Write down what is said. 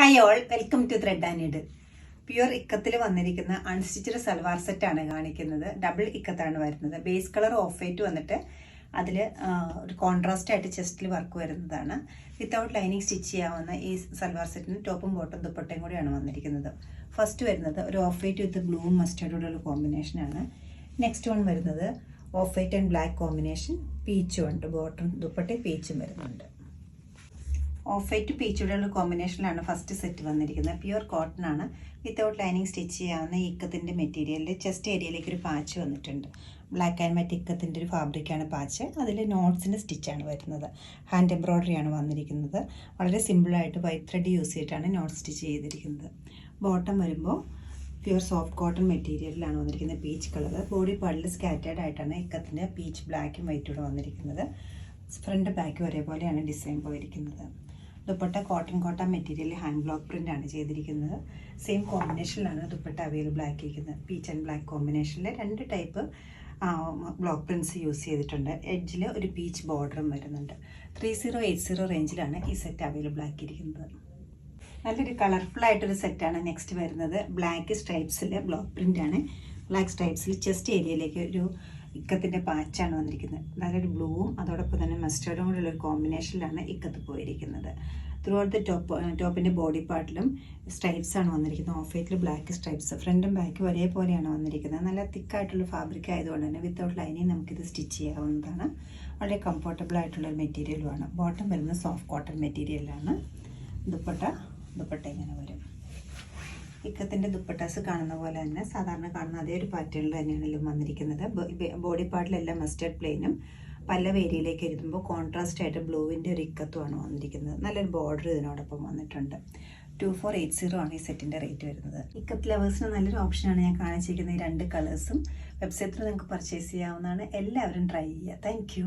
Hi all, welcome to thread and needle. Pure ഇക്കത്തിൽ വന്നിരിക്കുന്ന unstitched salwar സെറ്റാണ് കാണിക്കുന്നത്. ഡബിൾ ഇക്കത്താണ് വരുന്നത്. ബേസ് കളർ ഓഫ് വൈറ്റ് വന്നിട്ട് അതിൽ ഒരു കോൺട്രാസ്റ്റ് ആയിട്ട് ചെസ്റ്റിൽ വർക്ക് വരുന്നതാണ്. വിത്തൗട്ട് ലൈനിങ് സ്റ്റിച്ച് ചെയ്യാവുന്ന ഈ സൽവാർ സെറ്റിന് ടോപ്പും ബോട്ടും ദുപ്പട്ടയും കൂടിയാണ് വന്നിരിക്കുന്നത്. ഫസ്റ്റ് വരുന്നത് ഒരു ഓഫ് വൈറ്റ് വിത്ത് ബ്ലൂവും മസ്റ്റേർഡോടുള്ള കോമ്പിനേഷനാണ്. നെക്സ്റ്റ് വൺ വരുന്നത് off white and black combination, പീച്ചും ഉണ്ട്. ബോട്ടും ദുപ്പട്ടയും പീച്ചും വരുന്നുണ്ട്. ഓഫ് വൈറ്റ് പീച്ചുള്ള കോമ്പിനേഷനിലാണ് ഫസ്റ്റ് സെറ്റ് വന്നിരിക്കുന്നത്. പ്യുർ കോട്ടൺ ആണ്. വിത്തൗട്ട് ലൈനിങ് സ്റ്റിച്ച് ചെയ്യാവുന്ന ഇക്കത്തിൻ്റെ മെറ്റീരിയലിൽ ചെസ്റ്റ് ഏരിയയിലേക്ക് ഒരു പാച്ച് വന്നിട്ടുണ്ട്. ബ്ലാക്ക് ആൻഡ് വൈറ്റ് ഇക്കത്തിൻ്റെ ഒരു ഫാബ്രിക്കാണ് പാച്ച്. അതിൽ നോട്ട്സിൻ്റെ സ്റ്റിച്ചാണ് വരുന്നത്. ഹാൻഡ് എംബ്രോയ്ഡറിയാണ് വന്നിരിക്കുന്നത്. വളരെ സിമ്പിളായിട്ട് വൈറ്റ് ത്രെഡ് യൂസ് ചെയ്തിട്ടാണ് നോട്ട് സ്റ്റിച്ച് ചെയ്തിരിക്കുന്നത്. ബോട്ടം വരുമ്പോൾ പ്യുർ സോഫ്റ്റ് കോട്ടൺ മെറ്റീരിയലിലാണ് വന്നിരിക്കുന്നത്. പീച്ച് കളർ ബോഡി പാർട്ടിൽ സ്കാറ്റേർഡ് ആയിട്ടാണ് ഇക്കത്തിൻ്റെ പീച്ച് ബ്ലാക്കും വൈറ്റും വന്നിരിക്കുന്നത്. ഫ്രണ്ട് ബാക്ക് ഒരേപോലെയാണ് ഡിസൈൻ പോയിരിക്കുന്നത്. Dupatta cotton material hand block print ആണ് ചെയ്തിരിക്കുന്നത്. സെയിം കോമ്പിനേഷനിലാണ് ദുപ്പട്ട അവൈലബിൾ ആക്കിയിരിക്കുന്നത്. പീച്ച് ആൻഡ് ബ്ലാക്ക് കോമ്പിനേഷനിൽ രണ്ട് ടൈപ്പ് ബ്ലോക്ക് പ്രിൻറ്റ്സ് യൂസ് ചെയ്തിട്ടുണ്ട്. എഡ്ജിൽ ഒരു പീച്ച് ബോർഡറും വരുന്നുണ്ട്. 3080 റേഞ്ചിലാണ് ഈ സെറ്റ് അവൈലബിൾ ആക്കിയിരിക്കുന്നത്. നല്ലൊരു കളർഫുൾ ആയിട്ടൊരു സെറ്റാണ് നെക്സ്റ്റ് വരുന്നത്. ബ്ലാക്ക് സ്ട്രൈപ്സിൽ ബ്ലോക്ക് പ്രിൻ്റ് ആണ്. ബ്ലാക്ക് സ്ട്രൈപ്സിൽ ചെസ്റ്റ് ഏരിയയിലേക്ക് ഒരു ഇക്കത്തിൻ്റെ പാച്ചാണ് വന്നിരിക്കുന്നത്. നല്ലൊരു ബ്ലൂവും അതോടൊപ്പം തന്നെ മസ്റ്റേർഡും കൂടെയുള്ള ഒരു കോമ്പിനേഷനിലാണ് ഇക്കത്ത് പോയിരിക്കുന്നത്. ത്രൂ ഔട്ട് ദ ടോപ്പിൻ്റെ ബോഡി പാർട്ടിലും സ്ട്രൈപ്സ് ആണ് വന്നിരിക്കുന്നത്. ഓഫ് വൈറ്റിൽ ബ്ലാക്ക് സ്ട്രൈപ്സ്, ഫ്രണ്ടും ബാക്കും ഒരേപോലെയാണ് വന്നിരിക്കുന്നത്. നല്ല തിക്കായിട്ടുള്ള ഫാബ്രിക് ആയതുകൊണ്ട് തന്നെ വിത്തൗട്ട് ലൈനിങ് നമുക്കിത് സ്റ്റിച്ച് ചെയ്യാവുന്നതാണ്. വളരെ കംഫർട്ടബിൾ ആയിട്ടുള്ളൊരു മെറ്റീരിയലുമാണ്. ബോട്ടം വരുന്നത് സോഫ്റ്റ് കോട്ടൺ മെറ്റീരിയലാണ്. ദുപ്പട്ട ഇങ്ങനെ വരും. ഇക്കത്തിൻ്റെ ദുപ്പട്ടാസ് കാണുന്ന പോലെ തന്നെ സാധാരണ കാണുന്ന അതേ ഒരു പാറ്റേണിൽ തന്നെയാണ് വന്നിരിക്കുന്നത്. ബോഡി പാർട്ടിലെല്ലാം മസ്റ്റേർഡ് പ്ലെയിനും പല ഏരിയയിലേക്ക് എഴുതുമ്പോൾ കോൺട്രാസ്റ്റ് ആയിട്ട് ബ്ലൂവിൻ്റെ ഒരു ഇക്കത്തുമാണ് വന്നിരിക്കുന്നത്. നല്ലൊരു ബോർഡർ ഇതിനോടൊപ്പം വന്നിട്ടുണ്ട്. 2480 ആണ് ഈ സെറ്റിൻ്റെ റേറ്റ് വരുന്നത്. ഇക്കത്ത് ലവേഴ്സിന് നല്ലൊരു ഓപ്ഷനാണ് ഞാൻ കാണിച്ചിരിക്കുന്ന ഈ രണ്ട് കളേഴ്സും. വെബ്സൈറ്റിൽ നിങ്ങൾക്ക് പർച്ചേസ് ചെയ്യാവുന്നതാണ്. എല്ലാവരും ട്രൈ ചെയ്യുക. താങ്ക്